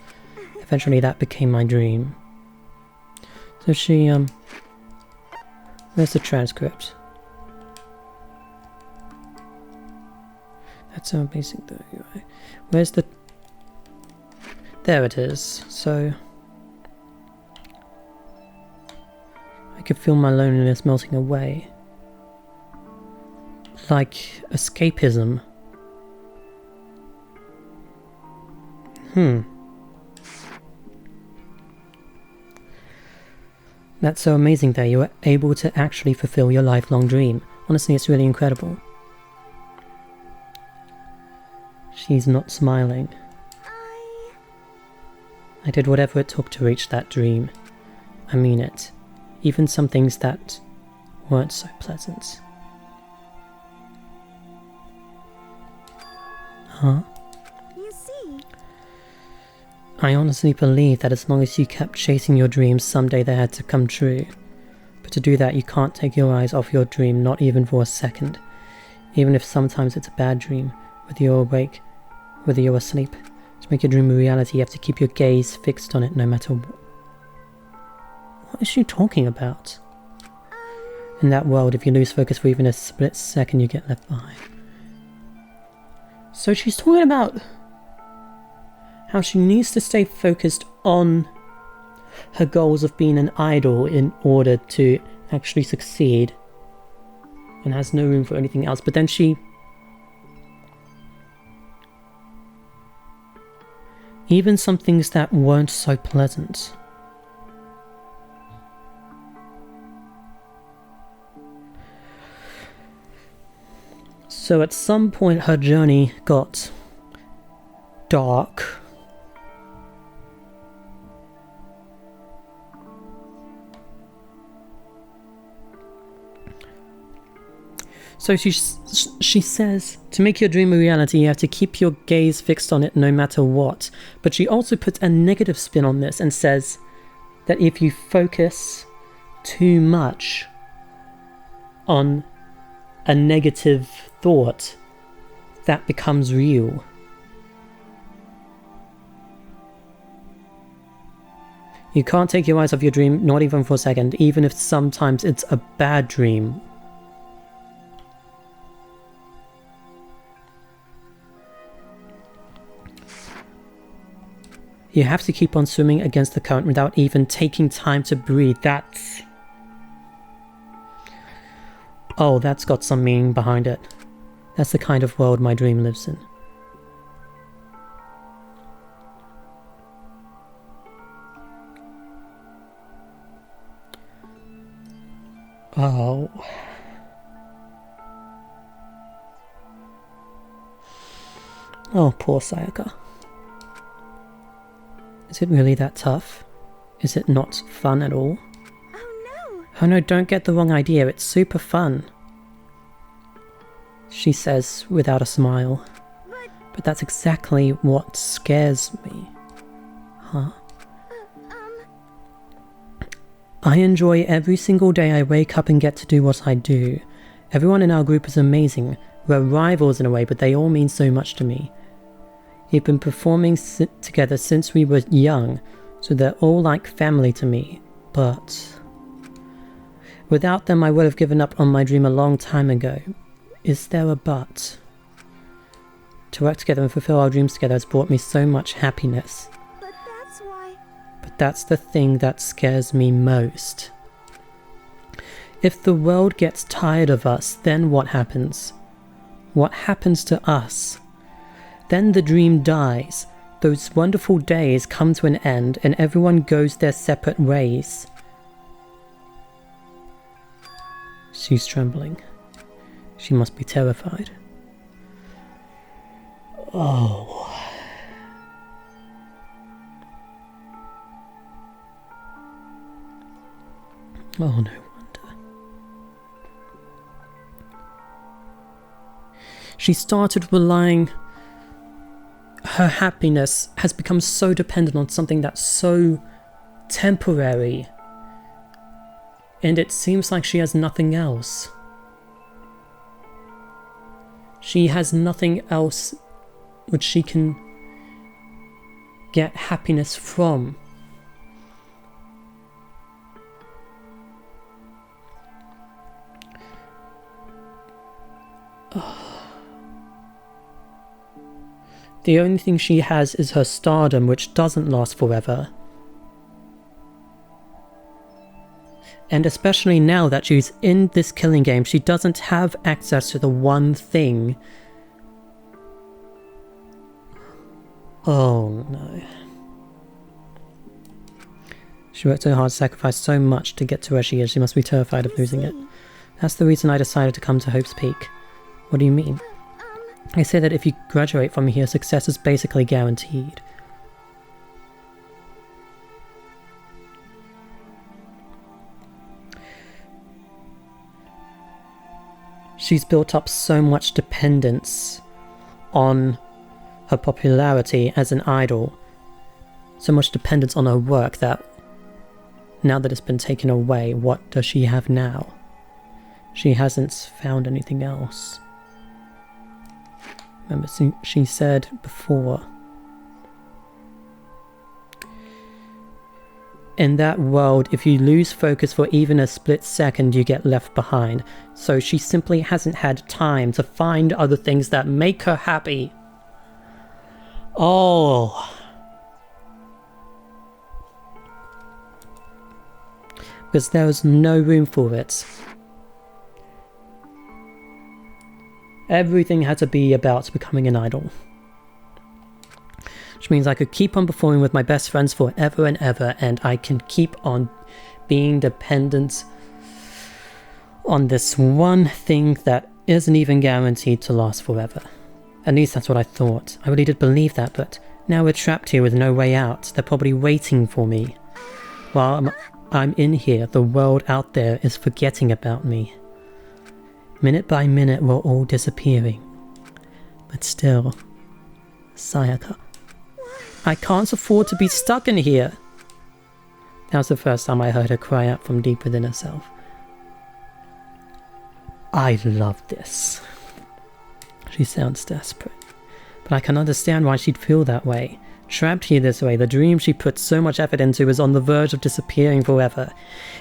Eventually that became my dream. So she, where's the transcript? That's so basic though, right? Where's the... There it is. So... I could feel my loneliness melting away. Like escapism. That's so amazing that you were able to actually fulfill your lifelong dream. Honestly, it's really incredible. She's not smiling. I did whatever it took to reach that dream. I mean it. Even some things that weren't so pleasant. Huh? You see, I honestly believe that as long as you kept chasing your dreams, someday they had to come true. But to do that, you can't take your eyes off your dream, not even for a second. Even if sometimes it's a bad dream, whether you're awake, whether you're asleep. To make your dream a reality, you have to keep your gaze fixed on it no matter what. What is she talking about? In that world, if you lose focus for even a split second, you get left behind. So she's talking about how she needs to stay focused on her goals of being an idol in order to actually succeed, and has no room for anything else. But then she... even some things that weren't so pleasant. So at some point her journey got dark. So she says, to make your dream a reality, you have to keep your gaze fixed on it no matter what. But she also puts a negative spin on this and says that if you focus too much on a negative thought, that becomes real. You can't take your eyes off your dream, not even for a second, even if sometimes it's a bad dream. You have to keep on swimming against the current without even taking time to breathe. That's... oh, that's got some meaning behind it. That's the kind of world my dream lives in. Oh. Oh, poor Sayaka. Is it really that tough? Is it not fun at all? oh no! Oh no, don't get the wrong idea, it's super fun. She says without a smile. But that's exactly what scares me. Huh? I enjoy every single day I wake up and get to do what I do. Everyone in our group is amazing. We're rivals in a way, but they all mean so much to me. We've been performing together since we were young, so they're all like family to me. But without them, I would have given up on my dream a long time ago. Is there a but? To work together and fulfill our dreams together has brought me so much happiness. But that's why... But that's the thing that scares me most. If the world gets tired of us, then what happens? What happens to us? Then the dream dies. Those wonderful days come to an end and everyone goes their separate ways. She's trembling. She must be terrified. Oh. Oh, no wonder. She started relying her happiness has become so dependent on something that's so temporary. And it seems like she has nothing else. She has nothing else which she can get happiness from. The only thing she has is her stardom, which doesn't last forever. And especially now that she's in this killing game, she doesn't have access to the one thing. Oh no. She worked so hard, sacrificed so much to get to where she is. She must be terrified of losing it. That's the reason I decided to come to Hope's Peak. What do you mean? I say that if you graduate from here, success is basically guaranteed. She's built up so much dependence on her popularity as an idol, so much dependence on her work that now that it's been taken away, what does she have now? She hasn't found anything else. Remember, she said before, in that world, if you lose focus for even a split second, you get left behind. So she simply hasn't had time to find other things that make her happy. Oh. Because there was no room for it. Everything had to be about becoming an idol. Which means I could keep on performing with my best friends forever and ever, and I can keep on being dependent on this one thing that isn't even guaranteed to last forever. At least that's what I thought. I really did believe that, but now we're trapped here with no way out. They're probably waiting for me. While I'm in here, the world out there is forgetting about me. Minute by minute, we're all disappearing. But still, Sayaka, I can't afford to be stuck in here. That was the first time I heard her cry out from deep within herself. I love this. She sounds desperate, but I can understand why she'd feel that way. Trapped here this way, the dream she put so much effort into is on the verge of disappearing forever.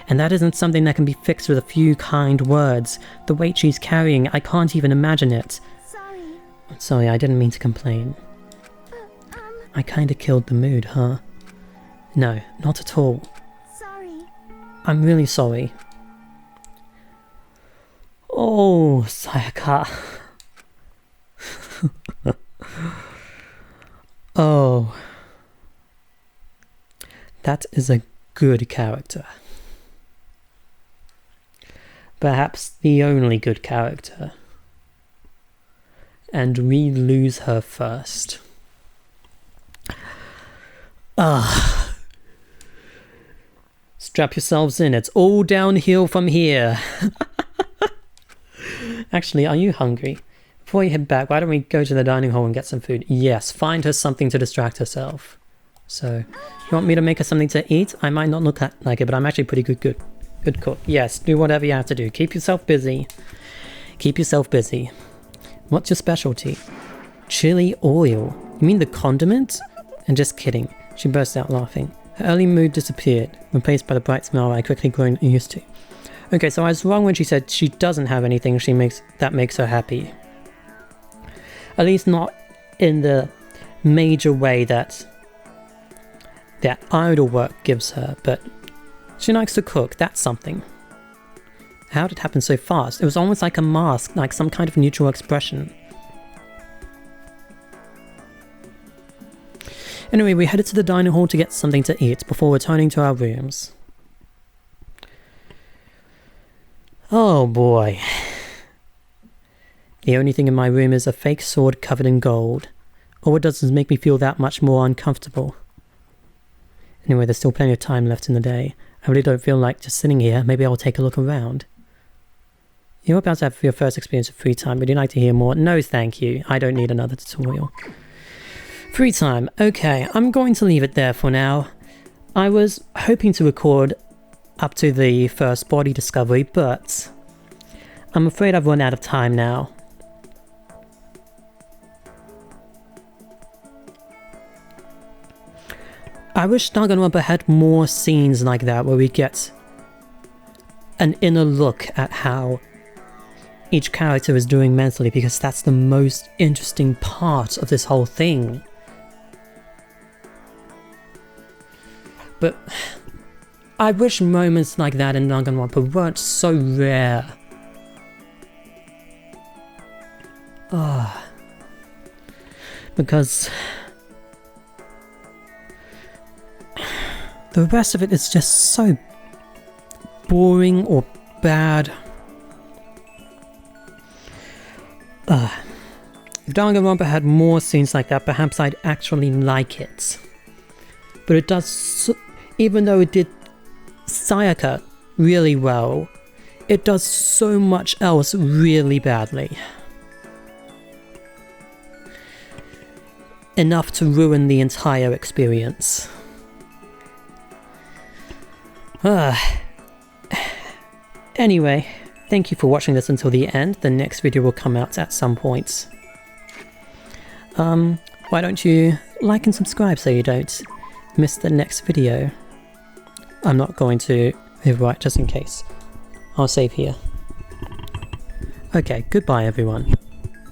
And that isn't something that can be fixed with a few kind words. The weight she's carrying, I can't even imagine it. Sorry. I'm sorry, I didn't mean to complain. I kinda killed the mood, huh? No, not at all. Sorry. I'm really sorry. Oh, Sayaka. Oh. That is a good character. Perhaps the only good character. And we lose her first. Strap yourselves in, it's all downhill from here. Actually, are you hungry? Before you head back, why don't we go to the dining hall and get some food? Yes, find her something to distract herself. So, you want me to make her something to eat? I might not look like it, but I'm actually pretty good cook. Yes, do whatever you have to do. Keep yourself busy. Keep yourself busy. What's your specialty? Chili oil. You mean the condiment? And just kidding. She burst out laughing. Her early mood disappeared, replaced by the bright smile I quickly grown used to. Okay, so I was wrong when she said she doesn't have anything that makes her happy. At least not in the major way that idol work gives her, but she likes to cook, that's something. How did it happen so fast? It was almost like a mask, like some kind of neutral expression. Anyway, we headed to the dining hall to get something to eat before returning to our rooms. Oh boy. The only thing in my room is a fake sword covered in gold. All it does is make me feel that much more uncomfortable. Anyway, there's still plenty of time left in the day. I really don't feel like just sitting here. Maybe I'll take a look around. You're about to have your first experience of free time. Would you like to hear more? No, thank you. I don't need another tutorial. Free time. Okay, I'm going to leave it there for now. I was hoping to record up to the first body discovery, but I'm afraid I've run out of time now. I wish Danganronpa had more scenes like that where we get an inner look at how each character is doing mentally, because that's the most interesting part of this whole thing. But I wish moments like that in Danganronpa weren't so rare. Because the rest of it is just so boring or bad. If Danganronpa had more scenes like that, perhaps I'd actually like it. But it does, even though it did Sayaka really well, it does so much else really badly. Enough to ruin the entire experience. Anyway, thank you for watching this until the end. The next video will come out at some point. Why don't you like and subscribe so you don't miss the next video? I'm not going to rewrite just in case. I'll save here. Okay, goodbye everyone.